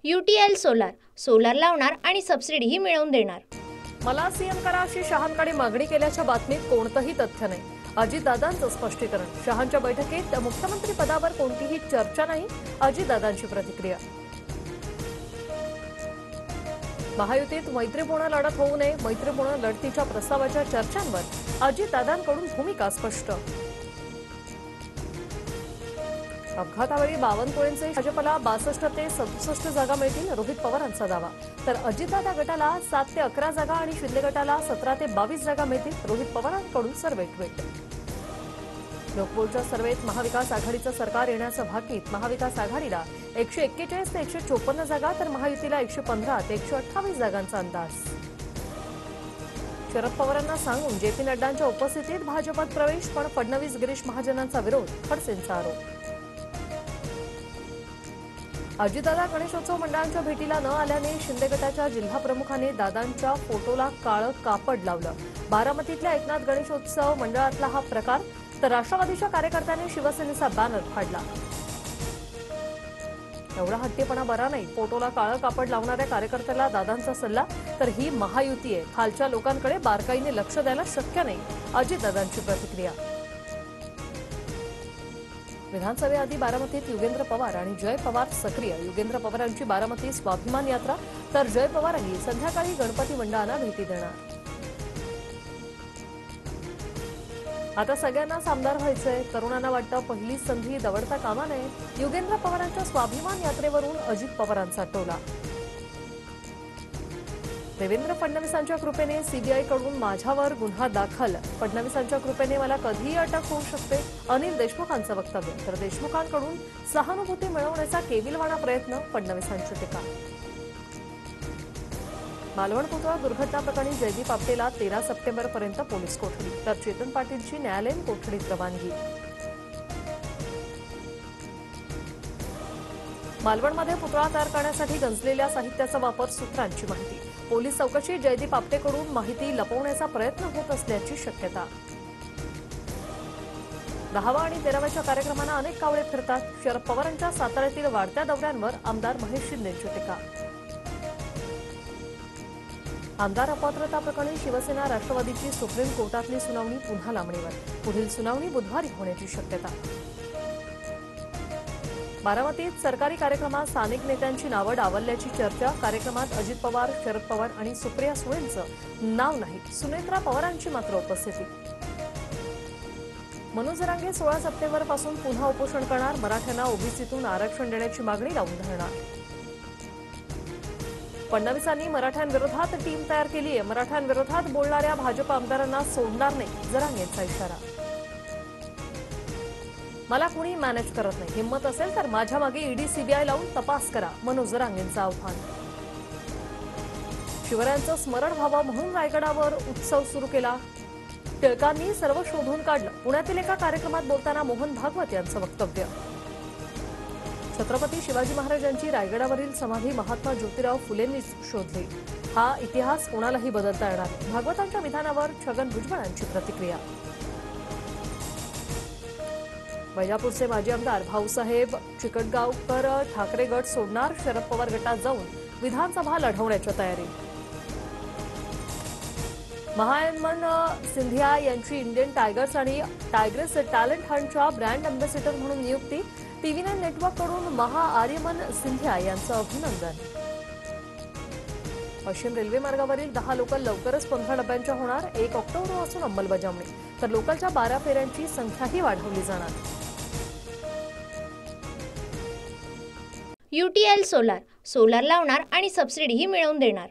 UTL solar solar लावणार आणि सबसिडीही मिळवून देणार। मला सीएम करा अशी शहांकडे मागणी केल्याच्या बातमीत कोणतंही तथ्य नाही। अजितदादांचं स्पष्टीकरण। शहांच्या बैठकीत मुख्यमंत्री पदावर कोणतीही चर्चा नाही, अजितदादांची प्रतिक्रिया। महायुतीत मैत्रीपूर्ण लढत होऊ नये, मैत्रीपूर्ण लढतीच्या प्रस्तावाच्या चर्चांवर अजितदादांकडून भूमिका स्पष्ट। अपघातावेळी बावनकुळेंचे भाजपला 62 ते 67 जागा मिळतील, रोहित पवारांचा दावा। तर अजितदादा गटाला 7 ते 11 जागा आणि शिंदे गटाला 17 ते 22 जागा मिळतील, रोहित पवारांकडून सर्व्हे ट्विट। लोकपोलच्या सर्व्हेत महाविकास आघाडीचं सरकार येण्याचं भाकीत। महाविकास आघाडीला 141 ते 154 जागा, तर महायुतीला 115 ते 128 जागांचा अंदाज। शरद पवारांना सांगून जेपी नड्डांच्या उपस्थितीत भाजपात प्रवेश, पण फडणवीस गिरीश महाजनांचा विरोध, खडसेंचा आरोप। अजितदादा गणेशोत्सव मंडळांच्या भेटीला न आल्याने शिंदे गटाच्या जिल्हा प्रमुखाने दादांच्या फोटोला काळं कापड लावलं। बारामतीतल्या एकनाथ गणेशोत्सव मंडळातला हा प्रकार, तर राष्ट्रवादीच्या कार्यकर्त्याने शिवसेनेचा बॅनर फाडला। एवढा हट्टीपणा बरा नाही, फोटोला काळं कापड लावणाऱ्या कार्यकर्त्याला दादांचा सल्ला। तर ही महायुती आहे, खालच्या लोकांकडे बारकाईने लक्ष द्यायला शक्य नाही, अजितदादांची प्रतिक्रिया। विधानसभेआधी बारामतीत युगेंद्र पवार आणि जय पवार सक्रिय। युगेंद्र पवारांची बारामती स्वाभिमान यात्रा, तर जय पवारही संध्याकाळी गणपती मंडळांना भेटी देणार। आता सगळ्यांनाच आमदार व्हायचंय, तरुणांना वाटतं पहिली संधी दवडता कामा नये। युगेंद्र पवारांच्या स्वाभिमान यात्रेवरून अजित पवारांचा टोला। देवेंद्र फडणवीसांच्या कृपेने सीबीआयकडून माझ्यावर गुन्हा दाखल। फडणवीसांच्या कृपेने मला कधीही अटक होऊ शकते, अनिल देशमुखांचं वक्तव्य। तर देशमुखांकडून सहानुभूती मिळवण्याचा केविलवाणा प्रयत्न, फडणवीसांची टीका। मालवण पुतळा दुर्घटना प्रकरणी जयदीप आपटेला 13 सप्टेंबरपर्यंत पोलीस कोठडी, तर चेतन पाटीलची न्यायालयीन कोठडीत रवानगी। मालवणमध्ये पुतळा तयार करण्यासाठी गंजलेल्या साहित्याचा वापर, सूत्रांची माहिती। पोलीस चौकशी, जयदीप आपटेकडून माहिती लपवण्याचा प्रयत्न होत असल्याची शक्यता। 10वा आणि 13व्याच्या कार्यक्रमांना अनेक कावळे फिरतात। शरद पवारांच्या साताऱ्यातील वाढत्या दौऱ्यांवर आमदार महेश शिंदेंची टीका। आमदार अपात्रता प्रकरणी शिवसेना राष्ट्रवादीची सुप्रीम कोर्टातली सुनावणी पुन्हा लांबणीवर। पुढील सुनावणी बुधवारी होण्याची शक्यता। बारामतीत सरकारी कार्यक्रमात स्थानिक नेत्यांची नावं डावलल्याची चर्चा। कार्यक्रमात अजित पवार, शरद पवार आणि सुप्रिया सुळेंचं नाव नाही, सुनेत्रा पवारांची मात्र उपस्थिती। मनोज जरांगे 16 सप्टेंबरपासून पुन्हा उपोषण करणार। मराठ्यांना ओबीसीतून आरक्षण देण्याची मागणी लावून धरणार। फडणवीसांनी मराठ्यांविरोधात टीम तयार केली आहे, मराठ्यांविरोधात बोलणाऱ्या भाजप आमदारांना सोडणार नाही, जरांगेंचा इशारा। मला कुणी मॅनेज करत नाही, हिम्मत असेल तर माझ्या मागे ईडी सीबीआय लावून तपास करा, मनोज जरांगेंचं आव्हान। शिवरायांचं स्मरण व्हावं म्हणून रायगडावर उत्सव सुरू केला, टिळकांनी सर्व शोधून काढलं। पुण्यातील एका कार्यक्रमात बोलताना मोहन भागवत यांचं वक्तव्य। छत्रपती शिवाजी महाराजांची रायगडावरील समाधी महात्मा ज्योतिराव फुलेंनी शोधली, हा इतिहास कोणालाही बदलता येणार नाही, भागवतांच्या विधानावर छगन भुजबळांची प्रतिक्रिया। वैजापूरचे माजी आमदार भाऊसाहेब चिकटगावकर ठाकरे गट सोडणार, शरद पवार गटात जाऊन विधानसभा लढवण्याच्या तयारी। महायमन सिंधिया यांची इंडियन टायगर्स आणि टायग्रेस टॅलेंट हंटच्या ब्रँड अँबॅसेडर म्हणून नियुक्ती। TV9 नेटवर्ककडून आर्यमन सिंधिया यांचं अभिनंदन। पश्चिम रेल्वे मार्गावरील 10 लोकल लवकरच 15 डब्यांच्या होणार, 1 ऑक्टोबरपासून अंमलबजावणी। तर लोकलच्या 12 फेऱ्यांची संख्याही वाढवली जाणार। UTL सोलार सोलार लावणार आणि सबसिडीही मिळवून देणार।